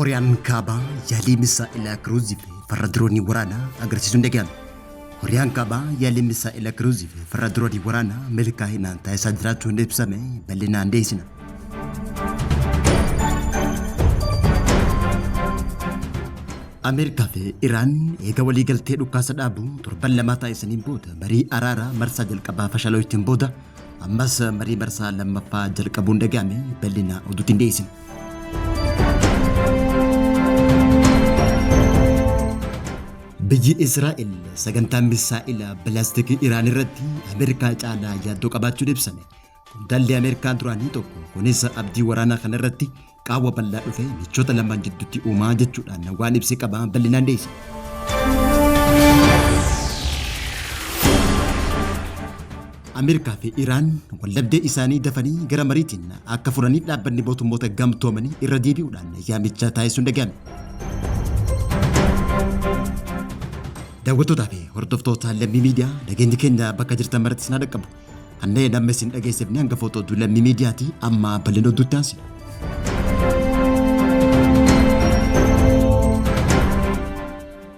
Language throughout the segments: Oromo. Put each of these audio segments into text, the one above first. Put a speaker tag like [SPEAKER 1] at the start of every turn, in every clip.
[SPEAKER 1] Kooriyaan kaabaa yaalii misaa'ilaa kiruuzii fi farra diroonii waraanaa agarsiisuun dhaga'ame. Kooriyaan kaabaa yaalii misaa'ilaa kiruuzii fi farra diroonii waraanaa milkaa'inaan taasisaa jiraachuun ibsame bal'inaan dhiyeessina. Ameerikaa fi Iraan eega waliigaltee dhukaasa dhaabuu torban lamaa taasisaniin booda marii araaraa marsaa jalqabaa fashaloitiin booda ammas marii marsaa lammaffaa jalqabuun dhaga'ame bal'inaan oduutiin dhiyeessina. Biyyi Israa'el sagantaan misaa'ilaa bilaastikii Iraan irratti Ameerikaa caalaa yaaddoo qabaachuun ibsame. Dalli Ameerikaa duraanii tokko kunis abdii waraanaa kana irratti qaawwa bal'aa dhufe michoota lamaan jidduutti uumaa jechuudhaan waan ibsee qabaa bal'inaan dhiyeesse. Ameerikaa fi Iraan wallabdee isaanii dafanii gara mariitiin akka furanii dhaabbanni mootummoota gamtoomanii irra deebi'uudhaan yaamicha taasisuun dhaga'ame. Daawwattootaa fi hordoftoota lammii miidiyaa nageenyi keenya bakka jirtan maratti isin dhaqqabu. Kanneen amma isin dhageessifne hanga footoo lammii miidiyaati amma bal'ina oduutti aansina.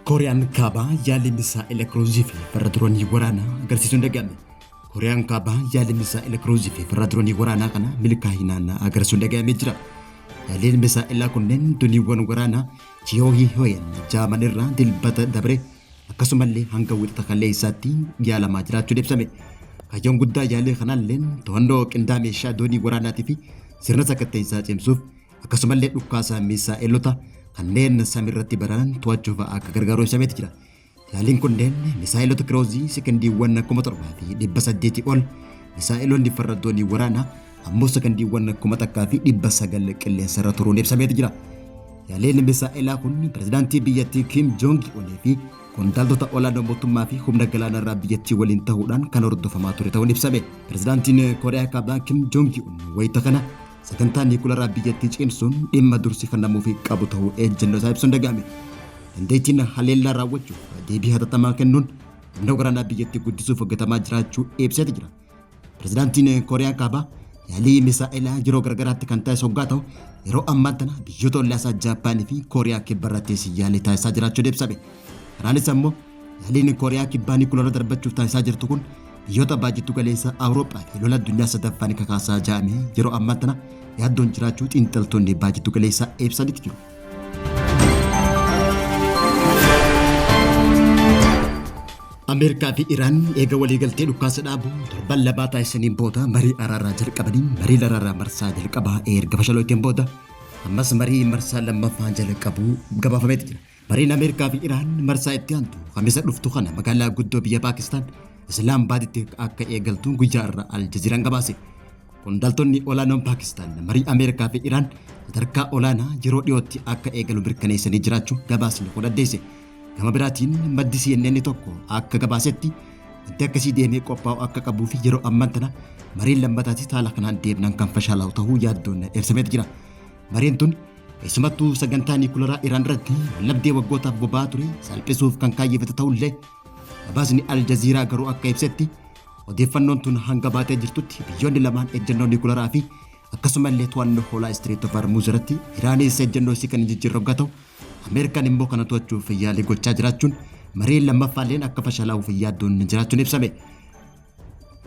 [SPEAKER 1] Kooriyaan kaabaa yaalii misaa'ila kiruuzii fi farra diroonii waraanaa agarsiisuun dhaga'ame. Kooriyaan kaabaa yaalii misaa'ila kiruuzii fi farra diroonii waraanaa kana milkaa'inaan agarsiisuun dhaga'amee jira. Yaaliin misaa'ilaa kunneen duniiwwan waraanaa Chiyoohii Hooyan Jaaman irraa dilbata dabre akkasumallee hanga wixata kaleessaatti yaalamaa jiraachuun ibsame. Kaayyoon guddaa yaalii kanaallee to'annoo qindaa meeshaa doonii waraanaatii fi sirna sakatta'insaa cimsuuf akkasumallee dhukaasa misaa'ilota kanneen samiirratti bararan to'achuuf akka gargaaru ibsameeti jira. Yaaliin kunneen misaa'ilota kiruuzii sekondiiwwan 7,800 ol misaa'ilonni farra doonii waraanaa ammoo sekondiiwwan 1,900 qilleensarra turuun ibsameeti jira. Yaaliin misaa'ilaa kun pirezidaantii biyyattii Kim Jong-un fi qondaaltota olaanoo mootummaa fi humna galaanarraa biyyattii waliin ta'uudhaan kan hordofamaa ture ta'uun ibsame. Pirezidaantiin Kooriyaa kaabaa Kim Jong-un wayita kana sagantaa niikuleeraa biyyattii cimsuun dhimma dursi kennamuuf qabu ta'uu ejjennoo isaa ibsuun dhaga'ame. Dandeettiin haleellaa raawwachuuf deebii hatattamaa kennuun humna waraanaa biyyattii guddisuuf hojjetamaa jiraachuu ibseeti jira. Pirezidaantiin Kooriyaa kaabaa yaalii misaa'ilaa yeroo garagaraatti kan taasisu hoggaa ta'u yeroo ammaa tana biyyoota ollaasaa Jaappaanii fi Kooriyaa kibbaarratti yaalii taasisaa jiraachuun ibsame. Kanaanis ammoo yaaliin Kooriyaa kibbaa niikuleeraa darbachuuf taasisaa jirtu kun biyyoota baajjittu galeessa Awurooppaa fi lola addunyaa sadaffaan kakaasaa ja'ame yeroo ammaa tana yaaddoon jiraachuu xiinxaltoonni baajjittu galeessaa ibsanitti jiru. Ameerikaa fi Iraan eega waliigaltee dhukaasa dhaabuu torban lamaa taasisaniin booda marii araaraa jalqabanii marii araaraa marsaa jalqabaa erga fashaloitiin booda ammas marii marsaa lammaffaa jalqabuu gabaafameeti jira. Mariin Ameerikaa fi Iraan marsaa itti aantu Kamiisa dhuftu kana magaalaa guddoo biyya Paakistaan Islaamabaaditti akka eegaltuun guyyaa irraa Aljaziiraan gabaase. Qondaaltonni olaanoon Paakistaan marii Ameerikaa fi Iraan sadarkaa olaanaa yeroo dhiyootti akka eegalu mirkaneessanii jiraachuu gabaasni kun addeesse. Gama biraatiin maddi CNN tokko akka gabaasetti wanti akkasii deemee qophaa'u akka qabuu fi yeroo ammaa tana mariin lammataatis haala kanaan deemnaan kan fashalaa'u ta'uu yaaddoon ibsameeti jira. Mariin tun keessumattuu sagantaa niikuleeraa Iraan irratti wallabdee waggootaaf boba'aa ture salphisuuf kan kaayyeffate ta'ullee gabaasni Aljaziiraa garuu akka ibsetti odeeffannoon tun hanga baatee jirtutti biyyoonni lamaan ejjennoo niikuleeraa fi akkasumallee to'annoo hoolaa Strait of Hormuz irratti Iraanis ejjennoo isii kan jijjiirru hoggaa ta'u Ameerikaan immoo kana to'achuuf yaalii gochaa jiraachuun mariin lammaffaalleen akka fashalaa'uuf yaaddoon jiraachuun ibsame.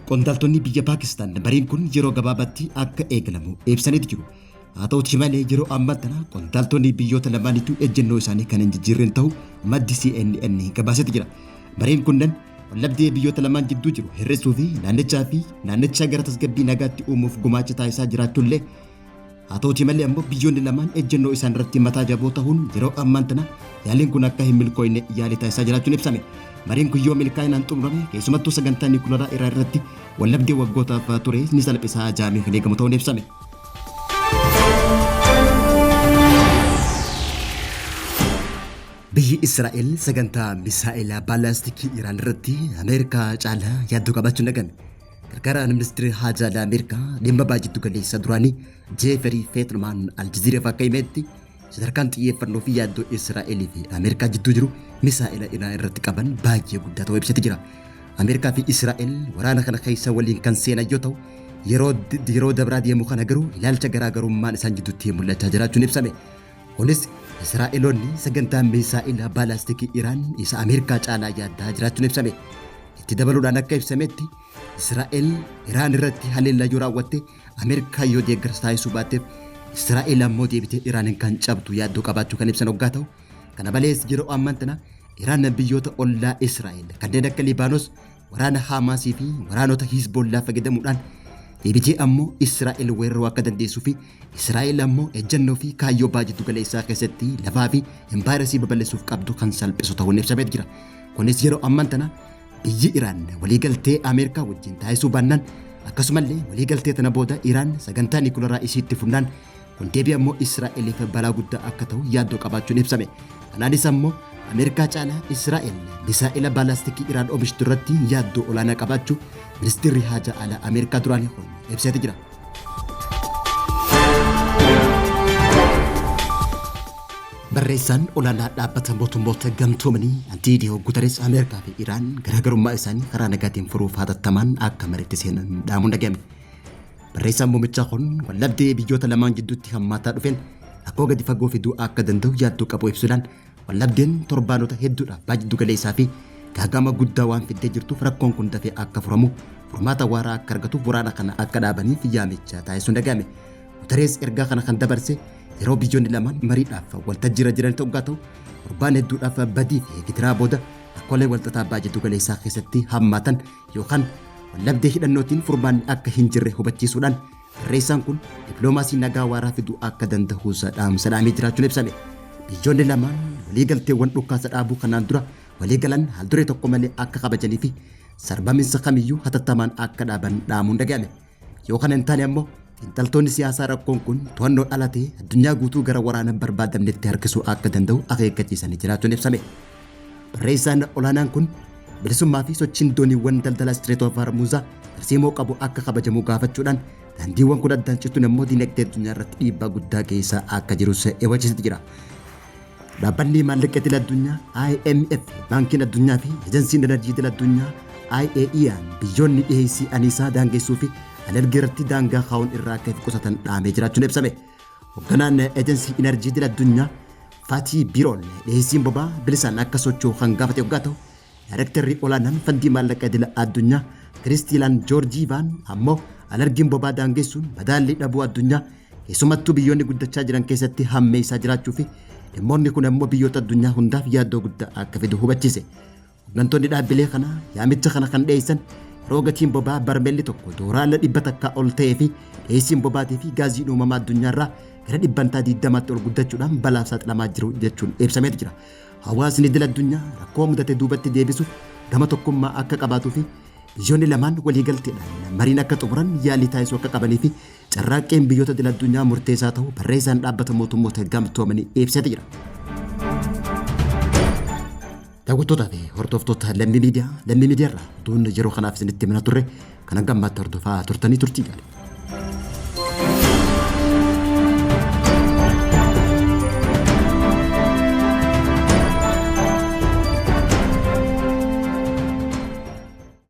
[SPEAKER 1] Qondaaltonni biyya Paakistaan mariin kun yeroo gabaabaatti akka eegalamu ibsaniiti jiru. Haa ta'uutii malee yeroo ammaa tana qondaaltonni biyyoota lamaaniitu ejjennoo isaanii kan hin jijjiirreen ta'u maddi CNN gabaaseeti jira. Mariin kunneen wallabdee biyyoota lamaan jidduu jiru hir'isuu fi naannicha gara tasgabbii nagaatti uumuuf gumaacha taasisaa jiraachuullee haa ta'uutii malee ammoo biyyoonni lamaan ejjennoo isaan irratti mataa jaboo ta'uun yeroo ammaa tana yaaliin kun akka hin milkooyne yaalii taasisaa jiraachuun ibsame. Mariin kun yoo milkaa'inaan xumurame keessumattuu sagantaa niikuleeraa Iraan irratti wallabdee waggootaaf ture ni salphisaa ja'amee kan eegamu ta'uun ibsame. Biyyi Israa'el sagantaa misaa'ilaa baalaastikii Iraan irratti Ameerikaa caalaa yaaddoo qabaachuun dhaga'ame. Gargaaraan ministeera haajaalaa Ameerikaa dhimma baajjittu galeessa duraanii Jeeferi Feetman Aljaziiraaf akka himetti sadarkaan xiyyeeffannoo fi yaaddoo Israa'elii fi Ameerikaa jidduu jiru misaa'ila Iraan irratti qaban baay'ee guddaa ta'uu ibsati jira. Ameerikaa fi Israa'el waraana kana keessa waliin kan seenan yoo ta'u yeroo dabraa deemu kana garuu ilaalcha garaagarummaan isaan jidduutti mul'achaa jiraachuun ibsame. Kunis Israa'eloonni sagantaa misaa'ila baalaastikii Iraan isa Ameerikaa caalaa yaaddaa jiraachuun ibsame. Itti dabaluudhaan akka ibsametti Israa'el Iraan irratti haleellaa yoo raawwatte Ameerikaa yoo deeggarsa taasisuu baatteef Israa'el ammoo deebitee Iraanin kan cabdu yaaddoo qabaachuu kan ibsan hoggaa ta'u. Kana malees yeroo ammaan tana Iraan biyyoota ollaa Israa'el kanneen akka Libaanos waraana Hamaasii fi waraanota Hizbollaa fayyadamuudhaan deebitee ammoo Israa'el weeraruu akka dandeessuu fi Israa'el ammoo ejjennoo fi kaayyoo baajatu galeessaa keessatti lafaa fi empaayiresii babal'isuuf qabdu kan salphisu ta'uun ibsamee jira. Kunis yeroo ammaan tana biyyi Iraan waliigaltee Ameerikaa wajjin taasisuu baannaan akkasumallee waliigaltee tana booda Iraan sagantaa niikuleeraa isiitti fudhannaan kun deebii ammoo Israa'eliif balaa guddaa akka ta'u yaaddoo qabaachuun ibsame. Kanaanis ammoo Ameerikaa caalaa Israa'el misaa'ila baalaastikii Iraan oomishtu irratti yaaddoo olaanaa qabaachuu ministeerri haajaa alaa Ameerikaa duraanii kun ibsatee jira. Barreessaan olaanaa dhaabbata mootummoota gamtoomanii Antiidiyoo Guutarees Ameerikaa fi Iraan garaagarummaa isaanii karaa nagaatiin furuuf hatattamaan akka mariitti seenan dhaamuun dhaga'ame. Barreessaan muumichaa kun wallabdee biyyoota lamaan gidduutti hammaataa dhufeen rakkoo gadi fagoo fiduu akka danda'u yaaddoo qabu ibsuudhaan wallabdeen torbaanota hedduudhaaf baajjiddu galeessaa fi gaagama guddaa waan fiddee jirtuuf rakkoon kun dafee akka furamu furmaata waaraa akka argatuuf waraana kana akka dhaabaniif yaamicha taasisuun dhaga'ame. Guutarees ergaa kana kan dabarse yeroo biyyoonni lamaan mariidhaaf waltajjiirra jiran ta'uu ta'u torbaan hedduudhaaf badii fi gidiraa booda rakkoolee walxaxaa baajjiddu galeessaa keessatti hammaatan yookaan wallabdee hidhannootiin furmaanni akka hin jirre hubachiisuudhaan barreessaan kun dippiloomaasii nagaa waaraa fiduu akka danda'u dhaamsa dhaamee jiraachuun ibsame. Biyyoonni lamaan waliigalteewwan dhukaasa dhaabuu kanaan dura waliigalan haalduree tokko malee akka kabajanii fi sarbaminsa kamiyyuu hatattamaan akka dhaaban dhaamuun dhaga'ame. Yoo kana hin taane ammoo xiinxaltoonni siyaasaa rakkoon kun to'annoo dhalatee addunyaa guutuu gara waraana barbaadamnetti harkisuu akka danda'u akeekkachiisanii jiraachuun ibsame. Barreessaan olaanaan kun bilisummaa fi sochiin dooniiwwan daldala Strait of Hormuz tarsiimoo qabu akka kabajamu gaafachuudhaan daandiiwwan kun addaan cituun immoo dinagdee addunyaa irratti dhiibbaa guddaa geessaa akka jirus hubachiisee jira. Dhaabbanni maallaqa idil addunyaa IMF, baankiin addunyaa fi ejensiin enerjii idil addunyaa IAEA'n biyyoonni dhiheessii anniisaa daangessuu fi alergii irratti daangaa kaa'uun irraa akka of qusatan dhaamee jiraachuun ibsame. Hoogganaan ejensii enerjii idil addunyaa Fatih Birol dhiheessiin boba'aa bilisaan akka socho'u kan gaafate hoggaa ta'u Daayirektarri olaanaan fandii maallaqa idil addunyaa Kiristiilaan Joorjiivaan ammoo alergiin boba'aa daangessuun madaallii dhabuu addunyaa keessumattuu biyyoonni guddachaa jiran keessatti hammeessaa jiraachuu fi dhimmoonni kun ammoo biyyoota addunyaa hundaaf yaaddoo guddaa akka fidu hubachiise. Hooggantoonni dhaabbilee kanaa yaamicha kana kan dhiyeessan yeroo gatiin boba'aa barmeelli tokko doolaara 100 ol ta'ee fi dhiyeessiin boba'aatii fi gaazii uumamaa addunyaarraa gara 120tti ol guddachuudhaan balaaf saaxilamaa jiru jechuun ibsamee jira. Hawaasni idil addunyaa rakkoo mudate duubatti deebisuuf gama tokkummaa akka qabaatuu fi biyyoonni lamaan waliigalteedhaan mariin akka xumuran yaalii taasisuu akka qabanii fi carraaqqeen biyyoota idil addunyaa murteessaa ta'uu barreessaan dhaabbata mootummoota gamtoomanii ibsee jira. Daawwattootaa fi hordoftoota lammii miidiyaa irraa oduun yeroo kanaaf isinitti himna turre kan gammaatti hordofaa turtanii turtii gaariidha.